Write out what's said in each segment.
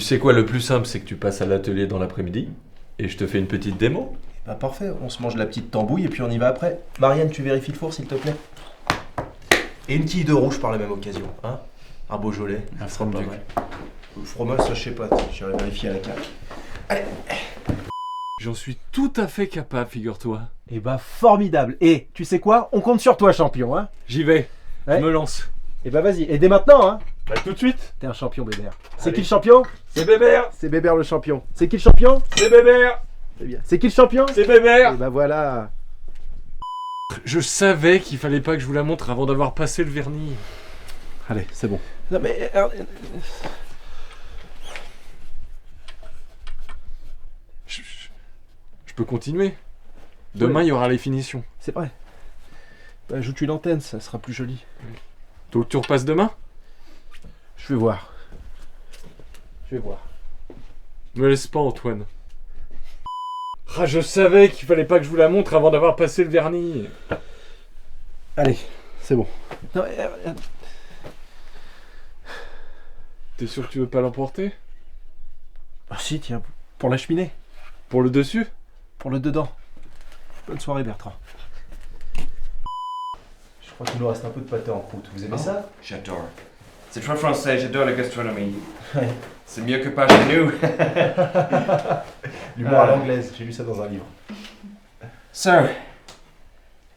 sais quoi, le plus simple, c'est que tu passes à l'atelier dans l'après-midi et je te fais une petite démo. Bah parfait, on se mange la petite tambouille et puis on y va après. Marianne, tu vérifies le four s'il te plaît. Et une quille de rouge par la même occasion, hein. Un Beaujolais, Un ça sera pas fromage. mal. Le fromage, ça je sais pas, j'irai vérifier à la carte. Allez. J'en suis tout à fait capable, figure-toi. Et bah formidable. Et tu sais quoi, on compte sur toi champion, hein. J'y vais, Ouais. je me lance. Et bah vas-y, et dès maintenant, hein. Bah tout de suite. T'es un champion Bébert. C'est Allez. qui le champion? C'est Bébert. C'est Bébert le champion. C'est qui le champion? C'est Bébert. C'est bien. C'est qui le champion? C'est Et Bébert. bah voilà. Je savais qu'il fallait pas que je vous la montre avant d'avoir passé le vernis. Allez, c'est bon. Non mais... Je peux continuer. Demain, il y aura les finitions. C'est vrai. Bah, ajoute une antenne, ça sera plus joli. Donc tu repasses demain? Je vais voir. Je vais voir. Me laisse pas, Antoine. Ah, je savais qu'il fallait pas que je vous la montre avant d'avoir passé le vernis. Allez, c'est bon. Non, T'es sûr que tu veux pas l'emporter? Ah si, tiens, pour la cheminée, Pour le dessus? pour le dedans. Bonne soirée Bertrand. Je crois qu'il nous reste un peu de pâté en croûte. Vous aimez ça? J'adore. C'est très français, j'adore la gastronomie. Ouais. C'est mieux que pas chez nous. L'humour à l'anglaise, j'ai lu ça dans un livre. Sir,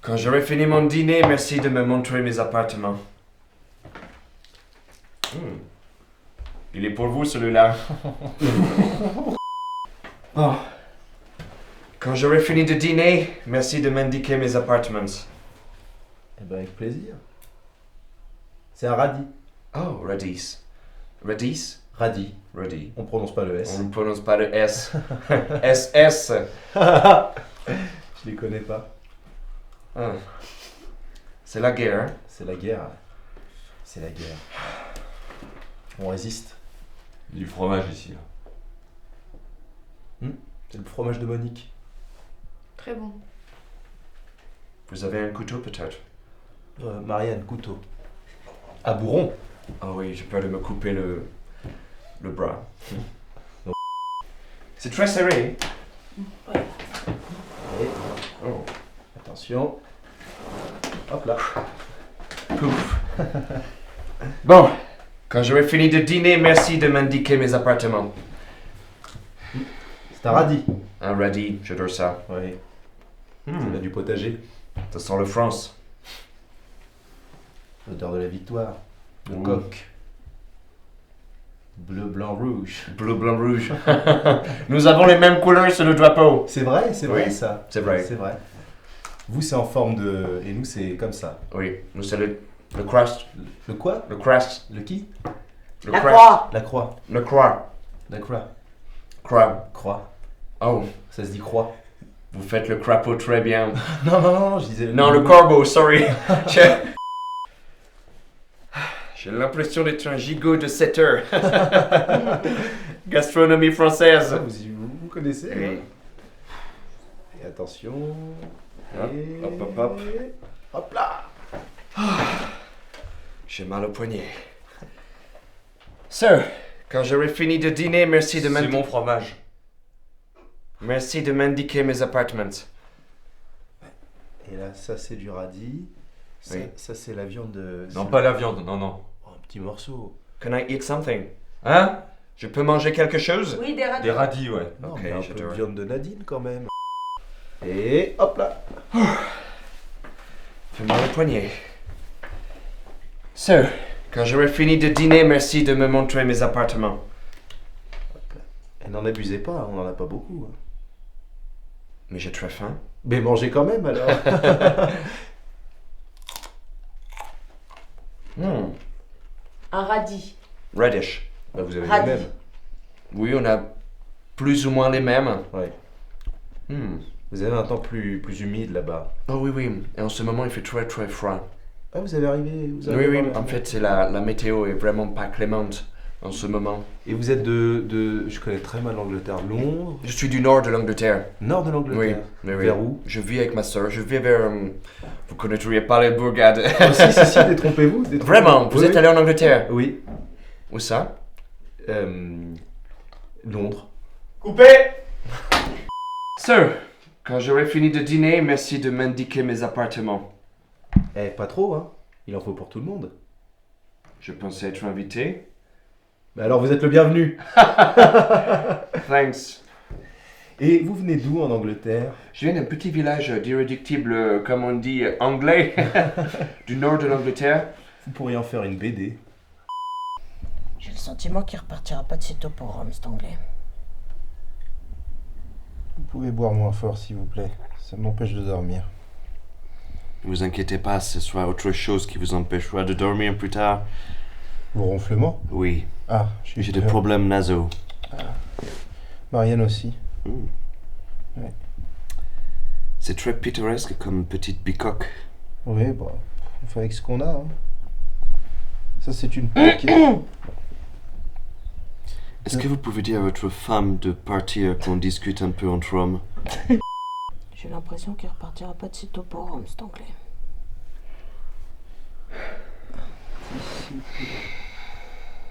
quand j'aurai fini mon dîner, merci de me montrer mes appartements. Il est pour vous celui-là. Oh. Quand j'aurai fini de dîner, merci de m'indiquer mes appartements. Eh ben avec plaisir. C'est un radis. Oh, Radis. Radis? Radis. Radis. On prononce pas le S. On ne prononce pas le S. SS. Je les connais pas. Ah. C'est la guerre. C'est la guerre. C'est la guerre. On résiste. Du fromage ici. C'est le fromage de Monique. Très bon. Vous avez un couteau peut-être? Marianne, couteau. À bourron. Ah oui, j'ai peur de me couper le bras. C'est très serré. Allez, Oh. attention. Hop là. Pouf. Bon, quand j'aurai fini de dîner, merci de m'indiquer mes appartements. C'est un radis. Un radis, j'adore ça. Oui. C'est là du potager. Ça sent le France. L'odeur de la victoire. Le Ouh. coq. Bleu, blanc, rouge. Bleu, blanc, rouge. Nous avons les mêmes couleurs sur le drapeau. C'est vrai Oui, ça. c'est vrai. C'est vrai. Vous c'est en forme de... Et nous c'est comme ça. Oui, nous c'est le crust. Le quoi? Le crust. Le qui? Le La crust. croix. La croix. Le croix. La croix. Crab. Croix. Oh, Ça se dit croix. vous faites le crapaud très bien. Non, je disais... Non, le corbeau, sorry. J'ai l'impression d'être un gigot de 7 heures. Gastronomie française. Ah, vous connaissez, Oui. hein? Et attention... Hop, Et... hop, hop, hop. Hop là. J'ai mal au poignet. Sir, quand j'aurai fini de dîner, merci de C'est m'indiquer... mon fromage. Merci de m'indiquer mes appartements. Et là, ça c'est du radis. Ça, Oui. ça c'est la viande de... Non, c'est- pas la viande, non, non. Oh, un petit morceau. Can I eat something? Hein? Je peux manger quelque chose? Oui, des radis. Des radis, ouais. Non, Ok, mais un peu de j'adore. viande de Nadine quand même. Et hop là. Fait mal au poignet. Sir, quand j'aurai fini de dîner, merci de me montrer mes appartements. Et n'en abusez pas, on n'en a pas beaucoup. hein. Mais j'ai très faim. Mais mangez quand même alors. Un radis. Radish. Bah, vous avez Radis. les mêmes. Oui, on a plus ou moins les mêmes. Ouais. Hmm. Vous avez un temps plus humide là-bas. Oh oui, oui. Et en ce moment, il fait très très froid. Ah, vous avez arrivé. Vous Oui, avez oui. voir la- En fait, c'est la météo est vraiment pas clémente en ce moment. Et vous êtes de... Je connais très mal l'Angleterre. Londres. Je suis du nord de l'Angleterre. Nord de Oui, l'Angleterre. oui, oui. Vers où? Je vis avec ma soeur. Je vis vers... vous connaîtriez pas les bourgades. Oh, si, détrompez-vous. Vraiment? Vous Oui, êtes oui. allé en Angleterre? Oui. Où ça? Londres. Coupé! Sir, quand j'aurai fini de dîner, merci de m'indiquer mes appartements. Eh, pas trop, hein. Il en faut pour tout le monde. Je pensais être invité. Bah alors vous êtes le bienvenu. Thanks. Et vous venez d'où en Angleterre? Je viens d'un petit village d'irréductible, comme on dit, anglais, du nord de l'Angleterre. Vous pourriez en faire une BD. J'ai le sentiment qu'il repartira pas de sitôt pour Rome, cet anglais. Vous pouvez boire moins fort, s'il vous plaît. Ça m'empêche de dormir. Ne vous inquiétez pas, ce sera autre chose qui vous empêchera de dormir plus tard. Vos ronflements? Oui, Ah, j'ai des problèmes nasaux. Marianne aussi. Ouais. C'est très pittoresque comme petite bicoque. Oui, bon, on fait avec ce qu'on a. Hein. Ça, c'est une pique. Est-ce que vous pouvez dire à votre femme de partir qu'on discute un peu entre hommes? J'ai l'impression qu'il repartira pas de sitôt pour Rome, cet anglais.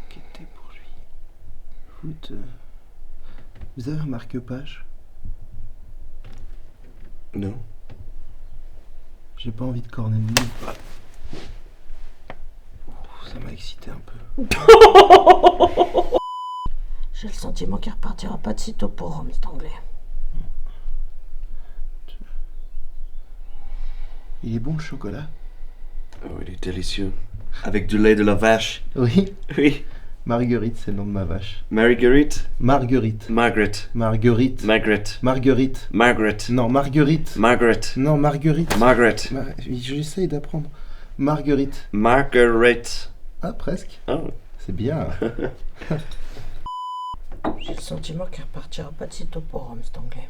Inquiété pour lui. Écoute, vous avez un marque-page? Non. J'ai pas envie de corner le livre. Ça m'a excité un peu. J'ai le sentiment qu'il repartira pas de sitôt pour Rome, cet anglais. Il est bon le chocolat? Oh, il est délicieux. Avec du lait de la vache. Oui. Oui. Marguerite, c'est le nom de ma vache. Marguerite. Marguerite. Margaret. Marguerite. Margaret. Marguerite. Margaret. Non, Marguerite. Margaret. Non, Marguerite. Margaret. J'essaye d'apprendre. Marguerite. Margaret. Ah, presque. Oh. C'est bien. J'ai le sentiment qu'il repartira pas de sitôt pour Rome, cet anglais.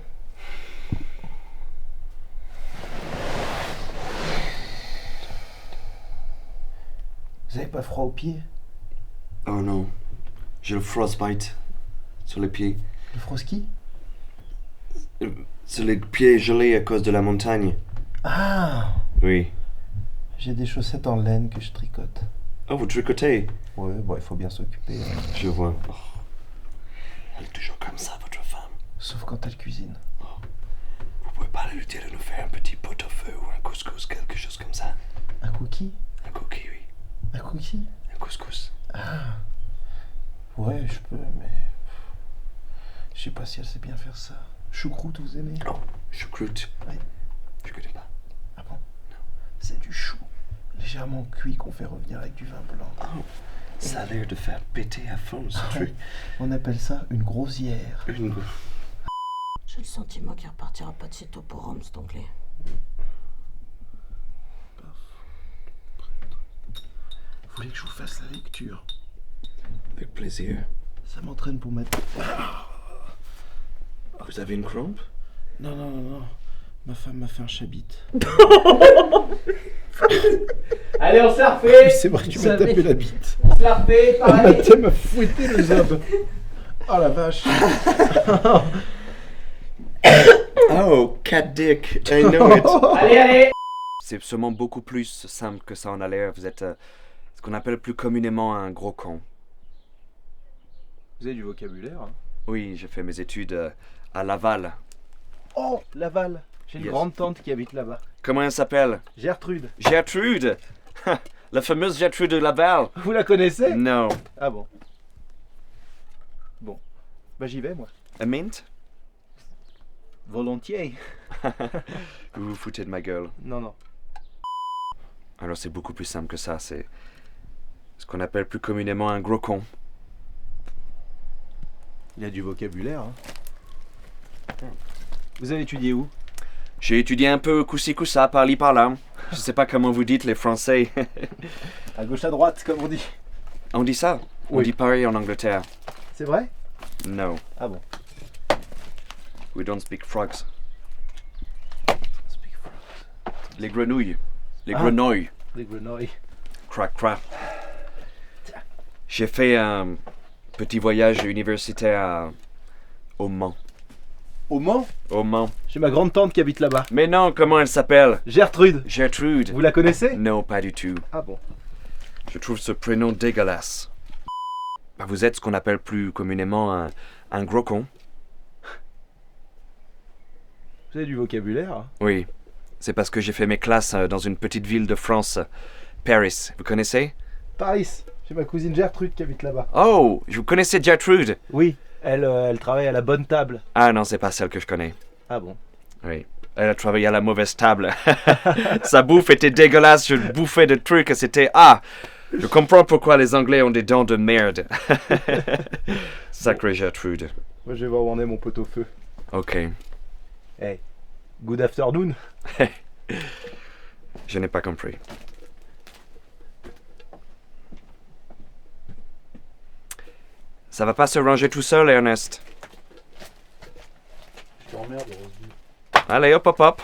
Vous avez pas froid aux pieds? Oh non. J'ai le frostbite sur les pieds. Le froski? Sur les pieds gelés à cause de la montagne. Ah! Oui. J'ai des chaussettes en laine que je tricote. Oh, vous tricotez? Ouais, bon, il faut bien s'occuper. Hein. Je vois. Oh. Elle est toujours comme ça, votre femme. Sauf quand elle cuisine. Vous pouvez pas lui dire de nous faire un petit pot-au-feu ou un couscous, quelque chose comme ça. Un cookie? Un cookie, oui. Un cookie? Un couscous. Ah! Ouais, je peux, mais... Je sais pas si elle sait bien faire ça. Choucroute, vous aimez? Oh, choucroute. Oui. Je connais pas. Ah bon? Non. C'est du chou. Légèrement cuit qu'on fait revenir avec du vin blanc. Oh, ça a l'air de faire péter à fond ce truc. On appelle ça une grosière. Une... J'ai le sentiment qu'il repartira pas de sitôt pour Rome, cet anglais. Vous voulez que je vous fasse la lecture? Avec plaisir. Ça m'entraîne pour mettre... Vous avez une crampe? Non, non, non, non. Ma femme m'a fait un chabit. Allez, on se la refait. C'est vrai que tu m'as tapé la bite. On se la refait, pareil. Elle m'a fouetté le zob. Oh la vache. Oh, cat dick, I know it. Allez, allez. C'est sûrement beaucoup plus simple que ça en a l'air. Vous êtes ce qu'on appelle plus communément un gros con. Vous avez du vocabulaire, hein? Oui, j'ai fait mes études à Laval. Oh, Laval. J'ai une Yes. grande tante qui habite là-bas. Comment elle s'appelle? Gertrude. Gertrude. La fameuse Gertrude de Laval. Vous la connaissez? Non. Ah bon. Bon. Bah j'y vais moi. A mint? Volontiers. Vous vous foutez de ma gueule. Non, non. Alors c'est beaucoup plus simple que ça. C'est ce qu'on appelle plus communément un gros con. Il a du vocabulaire. Hein. Vous avez étudié où? J'ai étudié un peu coussi coussa, par-li par-là. Je sais pas comment vous dites les Français. À gauche à droite, comme on dit. On dit ça? On Oui. dit pareil en Angleterre. C'est vrai? No. Ah bon. We don't speak frogs. Speak frogs. Les grenouilles. Les Ah. grenouilles. Des grenouilles. Crac, crac. J'ai fait un petit voyage universitaire au Mans. Au Mans? Au Mans. J'ai ma grande tante qui habite là-bas. Mais non, comment elle s'appelle? Gertrude. Gertrude. Vous la connaissez? Non, pas du tout. Ah bon. Je trouve ce prénom dégueulasse. Bah, vous êtes ce qu'on appelle plus communément Un gros con. Vous avez du vocabulaire, hein? Oui. C'est parce que j'ai fait mes classes dans une petite ville de France, Paris. Vous connaissez? Paris. J'ai ma cousine Gertrude qui habite là-bas. Oh, vous connaissez Gertrude? Oui, elle travaille à la bonne table. Ah non, c'est pas celle que je connais. Ah bon? Oui. Elle a travaillé à la mauvaise table. Sa bouffe était dégueulasse, je bouffais des trucs et c'était... Ah! Je comprends pourquoi les Anglais ont des dents de merde. Sacré Gertrude. Moi, je vais voir où en est mon pot-au-feu. Ok. Hey, good afternoon. Je n'ai pas compris. Ça va pas se ranger tout seul, Ernest. Je t'emmerde, Roselyne. Allez, hop, hop, hop.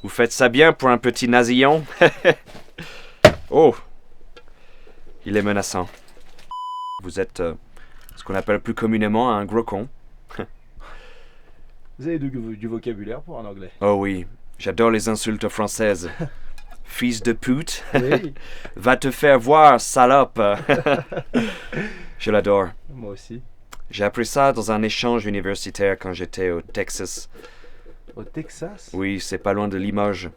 Vous faites ça bien pour un petit nasillon. Oh. Il est menaçant. Vous êtes ce qu'on appelle plus communément un gros con. Vous avez du vocabulaire pour un anglais. Oh oui, j'adore les insultes françaises. Fils de pute. Oui, Va te faire voir, salope. Je l'adore. moi aussi. J'ai appris ça dans un échange universitaire quand j'étais au Texas. Au Texas? Oui, c'est pas loin de Limoges.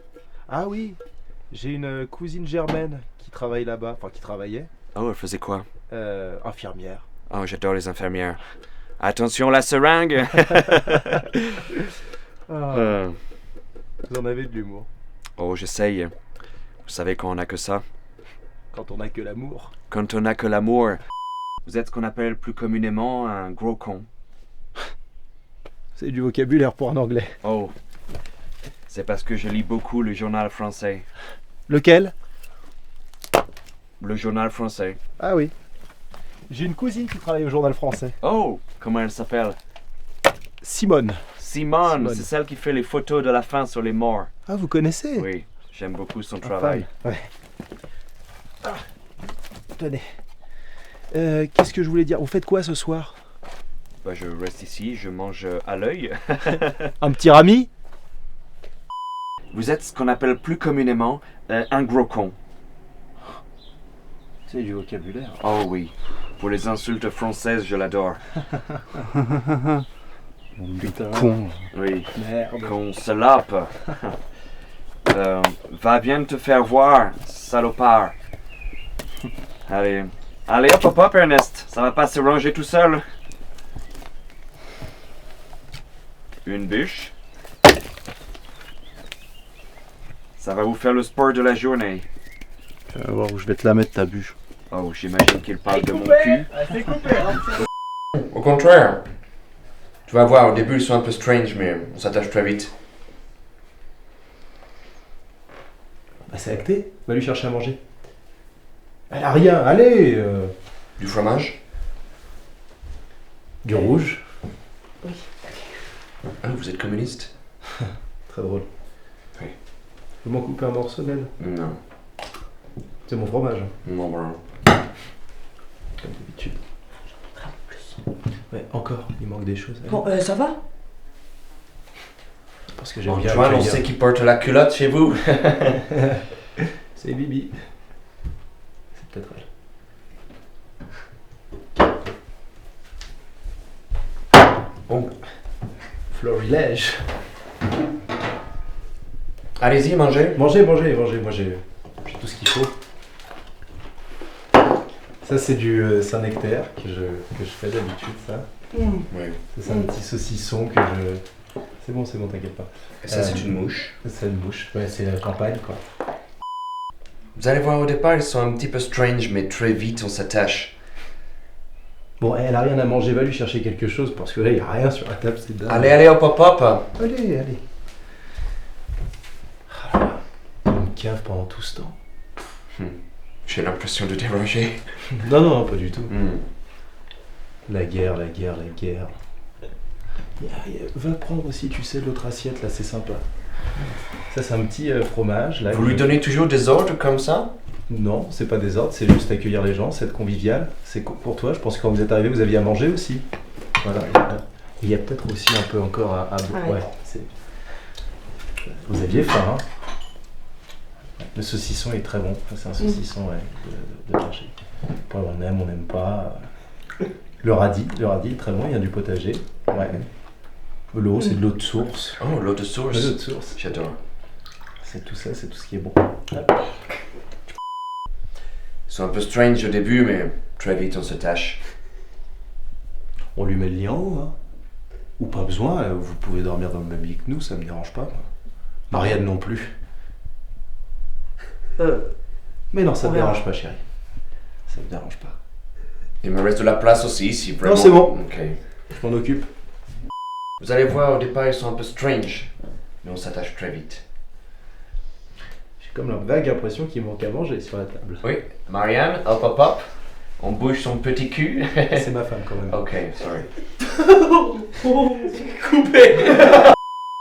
Ah oui, j'ai une cousine germaine qui travaille là-bas, enfin qui travaillait, Oh, elle faisait quoi? infirmière. Oh, j'adore les infirmières. Attention la seringue. Euh, Vous en avez de l'humour, Oh, j'essaye. Vous savez quand on a que ça. quand on n'a que l'amour. Quand on a que l'amour. Vous êtes ce qu'on appelle plus communément un gros con. C'est du vocabulaire pour un anglais. Oh. C'est parce que je lis beaucoup le journal français. Lequel? Le journal français. Ah oui. J'ai une cousine qui travaille au journal français. Oh, comment elle s'appelle? Simone. Simone, Simone. c'est celle qui fait les photos de la fin sur les morts. Ah, vous connaissez? Oui, j'aime beaucoup son travail. Ouais. Ah, tenez. Qu'est-ce que je voulais dire? Vous faites quoi ce soir? Bah, je reste ici, je mange à l'œil. Un petit rami? Vous êtes ce qu'on appelle plus communément un gros con. C'est du vocabulaire. Oh oui, pour les insultes françaises, je l'adore. Putain. Con. Oui, Merde. con salope. Va bien te faire voir, salopard. Allez, allez hop hop hop Ernest, ça va pas se ranger tout seul. Une bûche. Ça va vous faire le sport de la journée. Tu vas voir où je vais te la mettre ta bûche. Oh, j'imagine qu'il parle de mon cul. C'est coupé, hein. Au contraire. Tu vas voir, au début ils sont un peu strange, mais on s'attache très vite. Bah c'est acté. Va lui chercher à manger. Elle a rien. Allez. Du fromage? Du rouge. Ah, vous êtes communiste? Très drôle. Oui. Vous m'en coupez un morceau, Nel? Non. C'est mon fromage. Non, bon. Comme d'habitude. Ouais, encore. Il manque des choses. Bon, ça va? Parce que j'aime bien. Antoine, on accueillir. sait qui porte la culotte chez vous. C'est Bibi. C'est peut-être elle. Oh. Florilège. Allez-y, mangez. Mangez. Moi j'ai tout ce qu'il faut. Ça c'est du Saint-Nectaire que je fais d'habitude ça. Oui. Ça, c'est un petit saucisson que je. C'est bon, t'inquiète pas. Et ça, c'est une mouche. C'est une mouche. Ouais, c'est la campagne quoi. Vous allez voir, au départ, ils sont un petit peu strange, mais très vite, on s'attache. Bon, elle a rien à manger, va lui chercher quelque chose parce que là il n'y a rien sur la table, c'est dingue. Allez, hop, hop, hop. Allez. Ah là là. On me cave pendant tout ce temps. J'ai l'impression de déranger. Non, pas du tout. La guerre. Va prendre aussi, tu sais, l'autre assiette là, c'est sympa. Ça, c'est un petit fromage là. Vous lui donnez toujours des ordres comme ça? Non, c'est pas des ordres, c'est juste accueillir les gens, c'est être convivial. C'est pour toi, je pense que quand vous êtes arrivé, vous aviez à manger aussi. Voilà. Il y a peut-être aussi un peu encore à Ouais. Vous aviez faim, hein? Le saucisson est très bon. C'est un saucisson de berger. Après, on aime, on n'aime pas. Le radis est très bon, il y a du potager. Ouais. L'eau, c'est de l'eau de source. Oh, l'eau de source. L'eau de source. J'adore. C'est tout ça, c'est tout ce qui est bon. C'est un peu strange au début, mais très vite on se tâche. On lui met le lit en haut, hein. Ou pas besoin, vous pouvez dormir dans le même lit que nous, ça me dérange pas. Moi. Marianne non plus. Mais non, ça me dérange pas, chérie. Ça me dérange pas. Il me reste de la place aussi, si vraiment... Non, c'est bon. Ok. Je m'en occupe. Vous allez voir, au départ, ils sont un peu strange, mais on s'attache très vite. J'ai comme la vague impression qu'il manque à manger sur la table. Oui, Marianne, hop hop hop, on bouge son petit cul. C'est ma femme quand même. Ok, sorry. Coupé.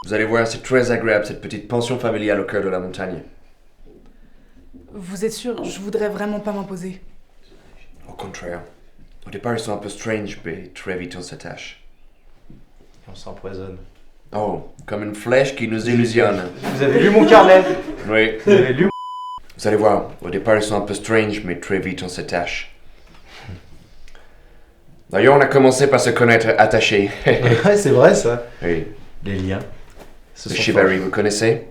Vous allez voir, c'est très agréable cette petite pension familiale au cœur de la montagne. Vous êtes sûr? Je voudrais vraiment pas m'imposer. Au contraire. Au départ, ils sont un peu strange, mais très vite on s'attache. On s'empoisonne. Oh, comme une flèche qui nous illusionne. Vous avez lu mon carnet? Oui. Vous avez lu? Vous allez voir, au départ, ils sont un peu strange, mais très vite on s'attache. D'ailleurs, on a commencé par se connaître attachés. Ouais, c'est vrai ça. Oui. Les liens. Le shibari, vous connaissez?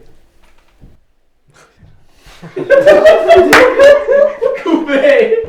Coupé.